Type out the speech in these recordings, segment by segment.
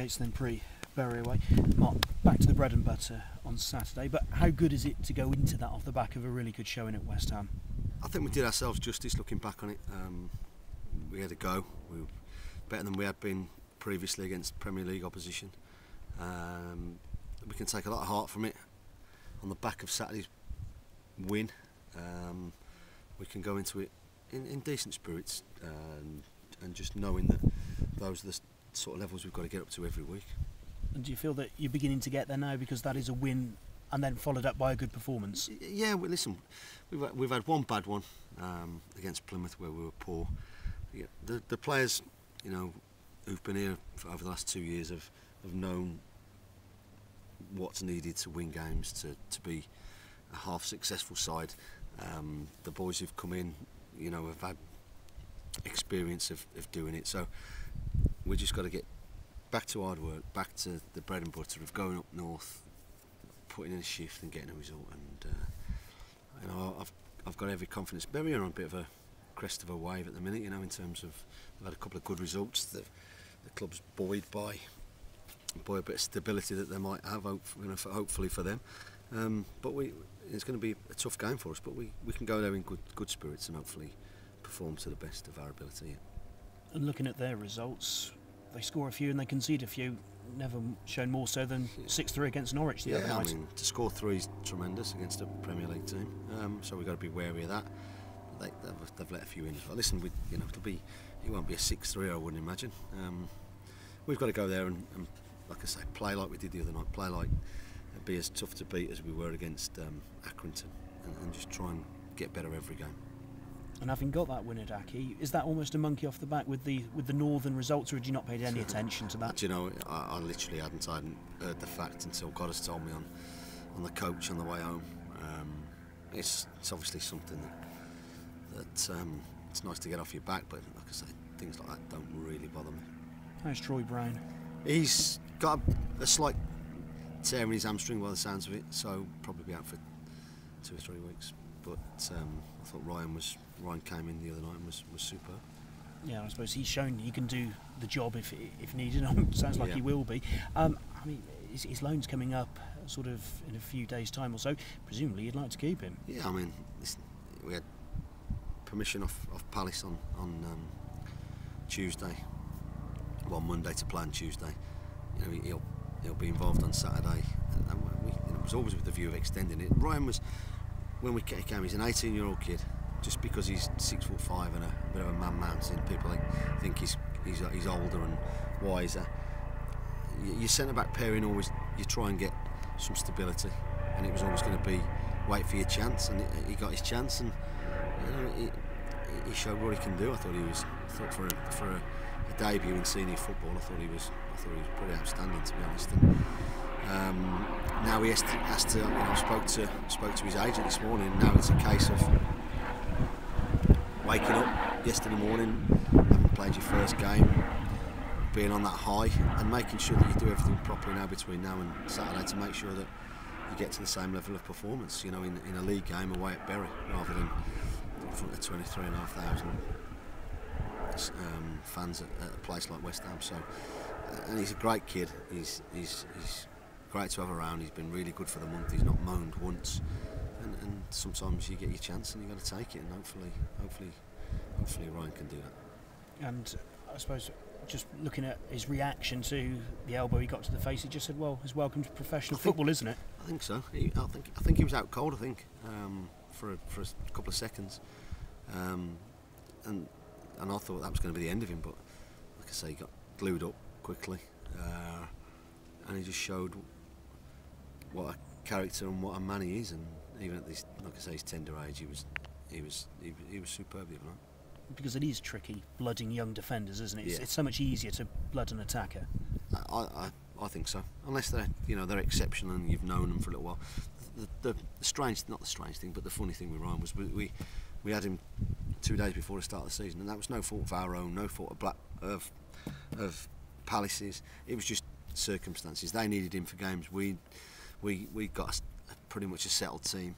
Yates then pre-Bury away. Mark, back to the bread and butter on Saturday, but how good is it to go into that off the back of a really good showing at West Ham? I think we did ourselves justice looking back on it. We had a go. We were better than we had been previously against Premier League opposition. We can take a lot of heart from it. On the back of Saturday's win, we can go into it in decent spirits and just knowing that those are the sort of levels we've got to get up to every week. And do you feel that you're beginning to get there now because that is a win and then followed up by a good performance? Yeah, well, listen, we've had one bad one against Plymouth where we were poor. Yeah, the players, who've been here over the last 2 years have known what's needed to win games, to be a half successful side. The boys who've come in, have had experience of doing it. So we just got to get back to hard work, back to the bread and butter of going up north, putting in a shift and getting a result. And I've got every confidence. Bury are on a bit of a crest of a wave at the minute, in terms of they've had a couple of good results. The club's buoyed by a bit of stability that they might have, hopefully for them. But it's going to be a tough game for us. But we can go there in good spirits and hopefully perform to the best of our ability. Yeah. And looking at their results, they score a few and they concede a few. Never shown more so than 6-3 against Norwich the other night. I mean, to score 3 is tremendous against a Premier League team. So we've got to be wary of that. They've let a few in. But listen, it won't be a 6-3, I wouldn't imagine. We've got to go there and, like I say, play like we did the other night. Play like, be as tough to beat as we were against Accrington, and just try and get better every game. And having got that win at Aki, is that almost a monkey off the back with the northern results, or had you not paid any attention to that? Do you know, I literally hadn't heard the fact until God has told me on the coach on the way home. It's obviously something that it's nice to get off your back, but like I say, things like that don't really bother me. How's Troy Brown? He's got a slight tear in his hamstring by the sounds of it, so probably be out for 2 or 3 weeks. But I thought Ryan came in the other night and was superb. Yeah, I suppose he's shown he can do the job if needed. Sounds like he will be. I mean, his loan's coming up sort of in a few days' time or so. Presumably you'd like to keep him. Yeah, I mean, we had permission off Palace on Tuesday. Well, Monday to play on Tuesday. He'll be involved on Saturday. And it was always with the view of extending it. Ryan was, when we came, he's an 18-year-old kid. Just because he's 6'5" and a bit of a man mountain, people think he's older and wiser. Your centre-back pairing always, you try and get some stability, and it was always going to be wait for your chance, and he got his chance, and he showed what he can do. I thought for a debut in senior football, I thought he was pretty outstanding, to be honest. And, now he has to. Spoke to his agent this morning. Now it's a case of waking up yesterday morning, having played your first game, being on that high, and making sure that you do everything properly now between now and Saturday to make sure that you get to the same level of performance. In a league game away at Bury, rather than in front of 23,500 fans at a place like West Ham. So, and he's a great kid. He's great to have around. He's been really good for the month. He's not moaned once. And sometimes you get your chance and you've got to take it, and hopefully Ryan can do that. And I suppose just looking at his reaction to the elbow he got to the face, he just said, "Well, it's welcome to professional football, isn't it?" I think so. I think he was out cold. I think for a couple of seconds, and I thought that was going to be the end of him. But like I say, he got glued up quickly, and he just showed what a character and what a man he is. And even at this, like I say, his tender age, he was superb the other night. Because it is tricky blooding young defenders, isn't it? Yeah. It's so much easier to blood an attacker. I think so. Unless they're exceptional and you've known them for a little while. The strange, not the strange thing, but the funny thing with Ryan was we had him 2 days before the start of the season, and that was no fault of our own, no fault of Palace's. It was just circumstances. They needed him for games. We got pretty much a settled team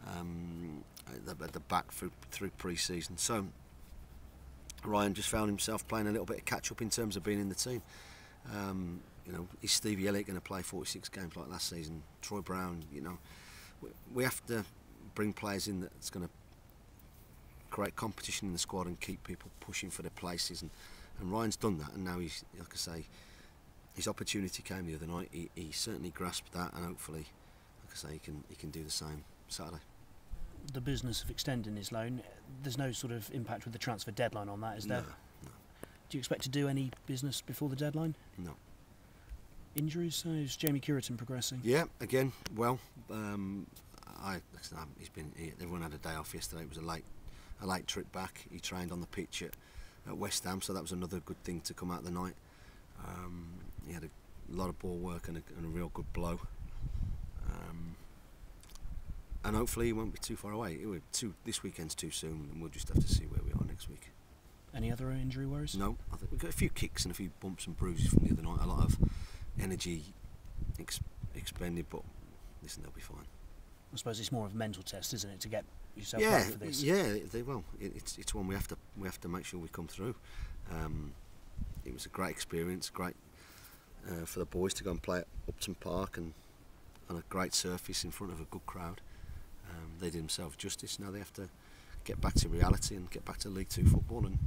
at the back through pre-season. So Ryan just found himself playing a little bit of catch-up in terms of being in the team. you know, is Stevie Elliott going to play 46 games like last season? Troy Brown, you know, we have to bring players in that's going to create competition in the squad and keep people pushing for their places. And Ryan's done that, and now he's, like I say, his opportunity came the other night. He certainly grasped that, and hopefully, like I say, he can do the same Saturday. The business of extending his loan, there's no sort of impact with the transfer deadline on that, is there? No. Do you expect to do any business before the deadline? No. Injuries? Is Jamie Curitin progressing? Yeah, again, well, everyone had a day off yesterday. It was a late trip back. He trained on the pitch at West Ham, so that was another good thing to come out of the night. He had a lot of ball work and a real good blow. And hopefully he won't be too far away. This weekend's too soon, and we'll just have to see where we are next week. Any other injury worries? No, I think we've got a few kicks and a few bumps and bruises from the other night. A lot of energy expended, but listen, they'll be fine. I suppose it's more of a mental test, isn't it, to get yourself ready for this? Yeah, it's one we have to make sure we come through. It was a great experience, great for the boys to go and play at Upton Park and on a great surface in front of a good crowd. They did themselves justice. Now they have to get back to reality and get back to League Two football, and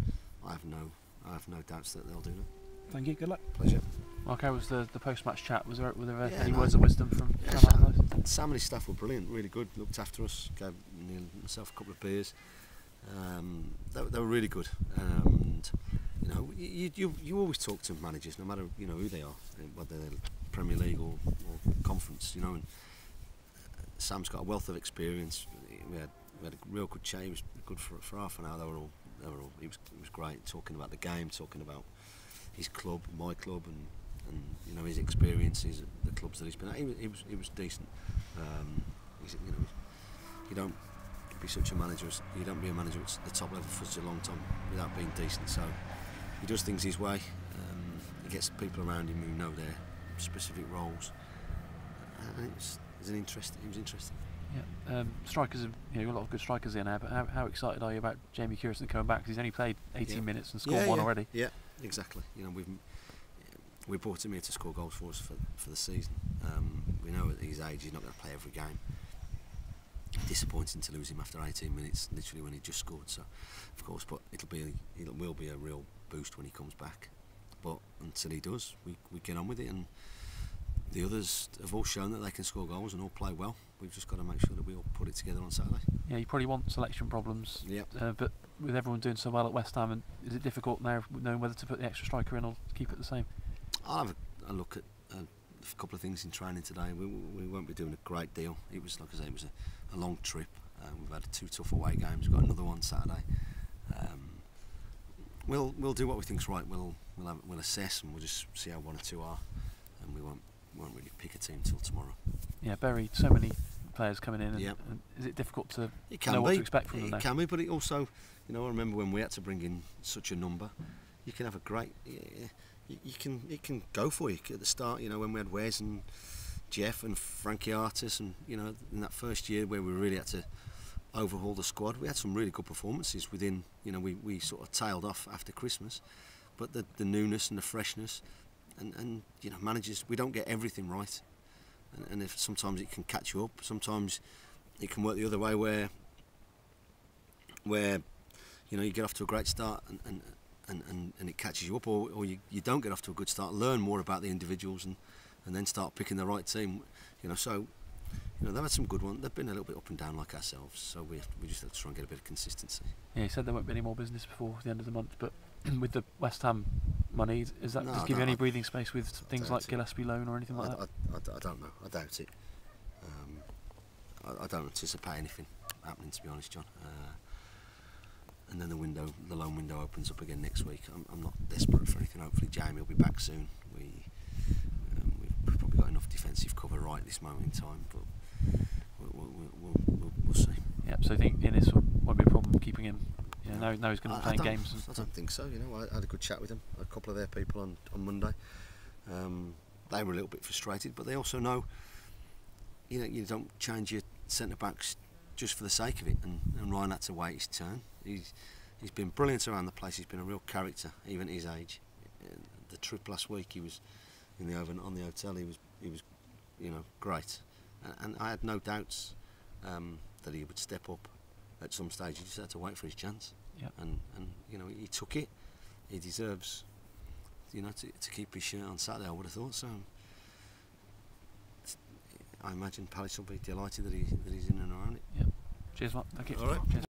I have no doubts that they'll do that. Thank you. Good luck. Pleasure. Mark, how was the post-match chat? Were there any words of wisdom from Sam and his staff were brilliant, really good. Looked after us, gave myself a couple of beers. They were really good. And you know, you always talk to managers, no matter who they are, whether they're Premier League or Conference. You know, and Sam's got a wealth of experience. We had a real good chat. He was good for half an hour. He was great, talking about the game, talking about his club, my club, and his experiences at the clubs that he's been at. He was decent. You don't be such a manager. You don't be a manager at the top level for such a long time without being decent. So he does things his way. He gets people around him who know their specific roles. And it was interesting. Yeah, strikers, you've got a lot of good strikers in there, but how excited are you about Jamie Curitin coming back? Because he's only played 18 minutes and scored one already. Yeah, exactly. We brought him here to score goals for us for the season. We know at his age he's not going to play every game. Disappointing to lose him after 18 minutes, literally when he just scored. So, of course, but it will be a real boost when he comes back. But until he does, we get on with it, and the others have all shown that they can score goals and all play well. We've just got to make sure that we all put it together on Saturday. Yeah, you probably want selection problems. Yeah. But with everyone doing so well at West Ham, is it difficult now knowing whether to put the extra striker in or keep it the same? I'll have a look at a couple of things in training today. We won't be doing a great deal. It was, like I say, it was a long trip. We've had 2 tough away games. We've got another one Saturday. We'll do what we think's right. We'll assess, and we'll just see how 1 or 2 are, and we won't really pick a team till tomorrow. Yeah, Barry, so many players coming in, and is it difficult to know what to expect from them now? It can be, but it also, I remember when we had to bring in such a number, you can have a great, it can go for you at the start, when we had Wes and Jeff and Frankie Artis, and in that first year where we really had to overhaul the squad, we had some really good performances within, we sort of tailed off after Christmas, but the newness and the freshness, and managers, we don't get everything right, and if sometimes it can catch you up, sometimes it can work the other way where you get off to a great start and it catches you up, or you don't get off to a good start, learn more about the individuals and then start picking the right team, so they've had some good ones. They've been a little bit up and down like ourselves, so we just have to try and get a bit of consistency. Yeah, you said there won't be any more business before the end of the month, but with the West Ham money, does that give you any breathing space with things like Gillespie loan or anything like that? I don't know. I doubt it. I don't anticipate anything happening, to be honest, John. And then the loan window opens up again next week. I'm not desperate for anything. Hopefully Jamie will be back soon. We've probably got enough defensive cover right at this moment in time, but we'll see. Yeah, so I think Innes won't be a problem keeping him. Now he's going to be playing games. I don't think so. I had a good chat with them, a couple of their people on Monday. They were a little bit frustrated, but they also know, you don't change your centre backs just for the sake of it. And Ryan had to wait his turn. He's been brilliant around the place. He's been a real character, even at his age. The trip last week, he was in the oven on the hotel. He was, you know, great, and I had no doubts that he would step up at some stage. He just had to wait for his chance. Yep. And you know, he took it. He deserves, you know, to keep his shirt on Saturday, I would have thought. So I imagine Palace will be delighted that he's in and around it. Yeah. Cheers, Mark. Thank you. All right. Cheers.